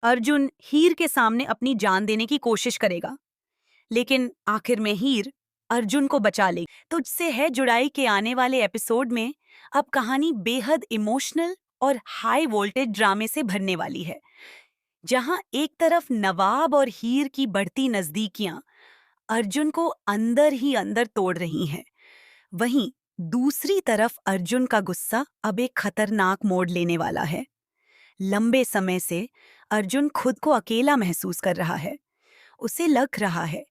अर्जुन हीर के सामने अपनी जान देने की कोशिश करेगा, लेकिन आखिर में हीर अर्जुन को बचा लेगी। तुझसे है जुड़ाई के आने वाले एपिसोड में अब कहानी बेहद इमोशनल और हाई वोल्टेज ड्रामे से भरने वाली है, जहां एक तरफ नवाब और हीर की बढ़ती नजदीकियां अर्जुन को अंदर ही अंदर तोड़ रही हैं। वहीं दूसरी तरफ अर्जुन का गुस्सा अब एक खतरनाक मोड़ लेने वाला है। लंबे समय से अर्जुन खुद को अकेला महसूस कर रहा है। उसे लग रहा है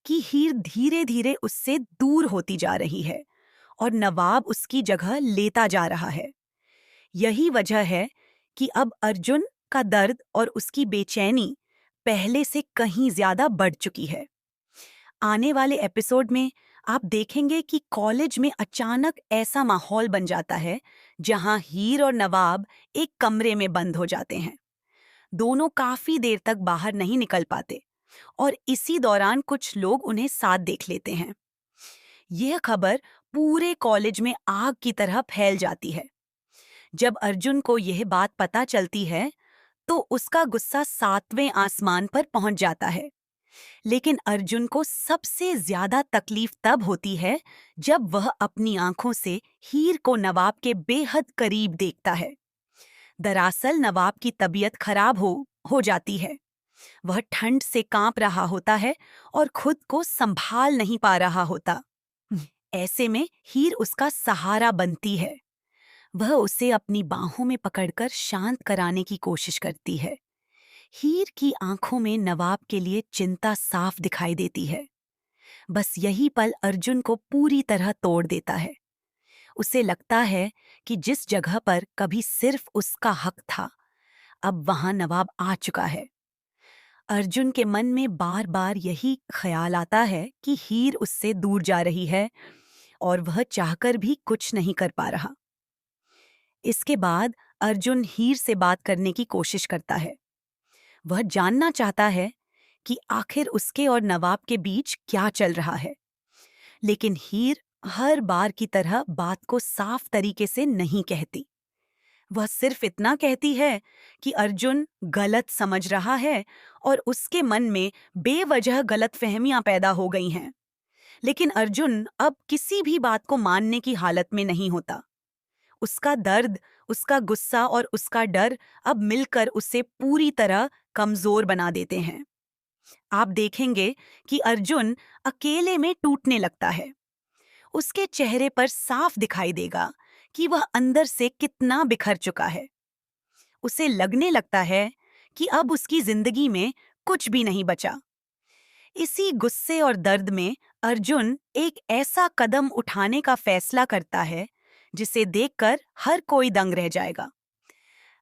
कि हीर धीरे धीरे उससे दूर होती जा रही है और नवाब उसकी जगह लेता जा रहा है। यही वजह है कि अब अर्जुन का दर्द और उसकी बेचैनी पहले से कहीं ज्यादा बढ़ चुकी है। आने वाले एपिसोड में आप देखेंगे कि कॉलेज में अचानक ऐसा माहौल बन जाता है जहां हीर और नवाब एक कमरे में बंद हो जाते हैं। दोनों काफी देर तक बाहर नहीं निकल पाते और इसी दौरान कुछ लोग उन्हें साथ देख लेते हैं। यह खबर पूरे कॉलेज में आग की तरह फैल जाती है। जब अर्जुन को यह बात पता चलती है तो उसका गुस्सा सातवें आसमान पर पहुंच जाता है। लेकिन अर्जुन को सबसे ज्यादा तकलीफ तब होती है जब वह अपनी आंखों से हीर को नवाब के बेहद करीब देखता है। दरअसल नवाब की तबीयत खराब हो जाती है। वह ठंड से कांप रहा होता है और खुद को संभाल नहीं पा रहा होता। ऐसे में हीर उसका सहारा बनती है। वह उसे अपनी बाहों में पकड़कर शांत कराने की कोशिश करती है। हीर की आंखों में नवाब के लिए चिंता साफ दिखाई देती है। बस यही पल अर्जुन को पूरी तरह तोड़ देता है। उसे लगता है कि जिस जगह पर कभी सिर्फ उसका हक था, अब वहां नवाब आ चुका है। अर्जुन के मन में बार बार यही ख्याल आता है कि हीर उससे दूर जा रही है और वह चाहकर भी कुछ नहीं कर पा रहा। इसके बाद अर्जुन हीर से बात करने की कोशिश करता है। वह जानना चाहता है कि आखिर उसके और नवाब के बीच क्या चल रहा है। लेकिन हीर हर बार की तरह बात को साफ तरीके से नहीं कहती। वह सिर्फ इतना कहती है कि अर्जुन गलत समझ रहा है और उसके मन में बेवजह गलतफहमियां पैदा हो गई हैं। लेकिन अर्जुन अब किसी भी बात को मानने की हालत में नहीं होता। उसका दर्द, उसका गुस्सा और उसका डर अब मिलकर उसे पूरी तरह कमजोर बना देते हैं। आप देखेंगे कि अर्जुन अकेले में टूटने लगता है। उसके चेहरे पर साफ दिखाई देगा कि वह अंदर से कितना बिखर चुका है। उसे लगने लगता है कि अब उसकी जिंदगी में कुछ भी नहीं बचा। इसी गुस्से और दर्द में अर्जुन एक ऐसा कदम उठाने का फैसला करता है जिसे देखकर हर कोई दंग रह जाएगा।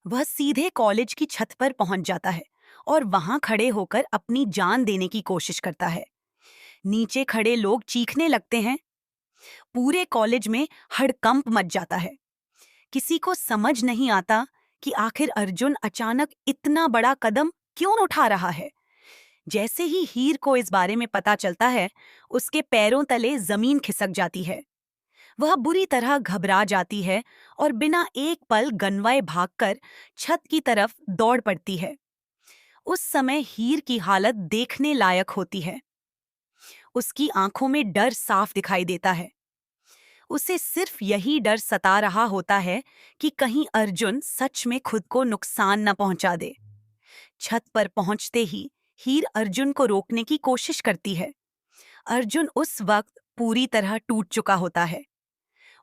वह सीधे कॉलेज की छत पर पहुंच जाता है और वहां खड़े होकर अपनी जान देने की कोशिश करता है। नीचे खड़े लोग चीखने लगते हैं। पूरे कॉलेज में हड़कंप मच जाता है। किसी को समझ नहीं आता कि आखिर अर्जुन अचानक इतना बड़ा कदम क्यों उठा रहा है। जैसे ही हीर को इस बारे में पता चलता है, उसके पैरों तले जमीन खिसक जाती है। वह बुरी तरह घबरा जाती है और बिना एक पल गनवाए भागकर छत की तरफ दौड़ पड़ती है। उस समय हीर की हालत देखने लायक होती है। उसकी आंखों में डर साफ दिखाई देता है। उसे सिर्फ यही डर सता रहा होता है कि कहीं अर्जुन सच में खुद को नुकसान न पहुंचा दे। छत पर पहुंचते ही हीर अर्जुन को रोकने की कोशिश करती है। अर्जुन उस वक्त पूरी तरह टूट चुका होता है।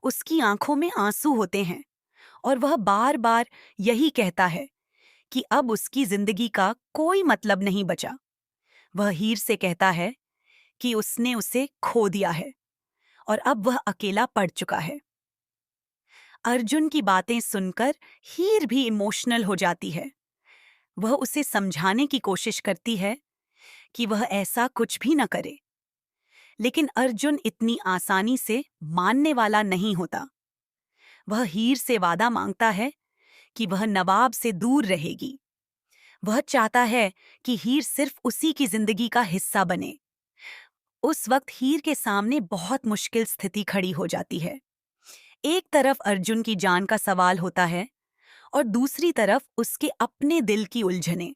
उसकी आंखों में आंसू होते हैं और वह बार बार यही कहता है कि अब उसकी जिंदगी का कोई मतलब नहीं बचा। वह हीर से कहता है कि उसने उसे खो दिया है और अब वह अकेला पड़ चुका है। अर्जुन की बातें सुनकर हीर भी इमोशनल हो जाती है। वह उसे समझाने की कोशिश करती है कि वह ऐसा कुछ भी न करे। लेकिन अर्जुन इतनी आसानी से मानने वाला नहीं होता। वह हीर से वादा मांगता है कि वह नवाब से दूर रहेगी। वह चाहता है कि हीर सिर्फ उसी की जिंदगी का हिस्सा बने। उस वक्त हीर के सामने बहुत मुश्किल स्थिति खड़ी हो जाती है। एक तरफ अर्जुन की जान का सवाल होता है और दूसरी तरफ उसके अपने दिल की उलझनें।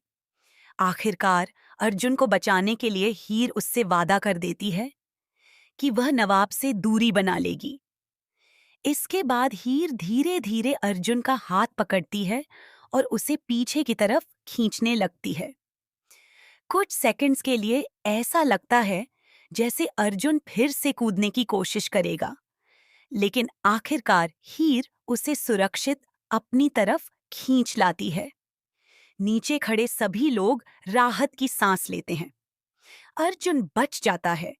आखिरकार अर्जुन को बचाने के लिए हीर उससे वादा कर देती है कि वह नवाब से दूरी बना लेगी। इसके बाद हीर धीरे धीरे अर्जुन का हाथ पकड़ती है और उसे पीछे की तरफ खींचने लगती है। कुछ सेकंड्स के लिए ऐसा लगता है जैसे अर्जुन फिर से कूदने की कोशिश करेगा, लेकिन आखिरकार हीर उसे सुरक्षित अपनी तरफ खींच लाती है। नीचे खड़े सभी लोग राहत की सांस लेते हैं। अर्जुन बच जाता है,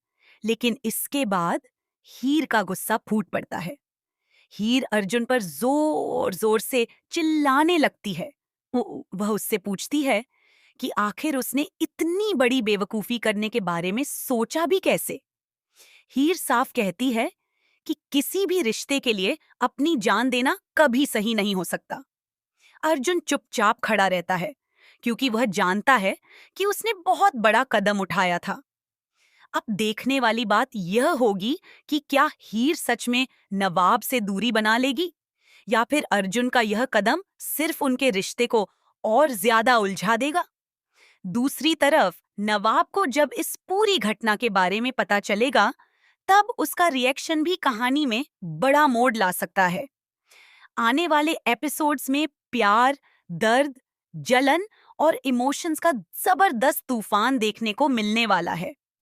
लेकिन इसके बाद हीर का गुस्सा फूट पड़ता है। हीर अर्जुन पर जोर जोर से चिल्लाने लगती है। वह उससे पूछती है कि आखिर उसने इतनी बड़ी बेवकूफी करने के बारे में सोचा भी कैसे। हीर साफ कहती है कि किसी भी रिश्ते के लिए अपनी जान देना कभी सही नहीं हो सकता। अर्जुन चुपचाप खड़ा रहता है, क्योंकि वह जानता है कि उसने बहुत बड़ा कदम उठाया था। अब देखने वाली बात यह होगी कि क्या हीर सच में नवाब से दूरी बना लेगी, या फिर अर्जुन का यह कदम सिर्फ उनके रिश्ते को और ज्यादा उलझा देगा। दूसरी तरफ नवाब को जब इस पूरी घटना के बारे में पता चलेगा, तब उसका रिएक्शन भी कहानी में बड़ा मोड़ ला सकता है। आने वाले एपिसोड्स में प्यार, दर्द, जलन और इमोशंस का जबरदस्त तूफान देखने को मिलने वाला है।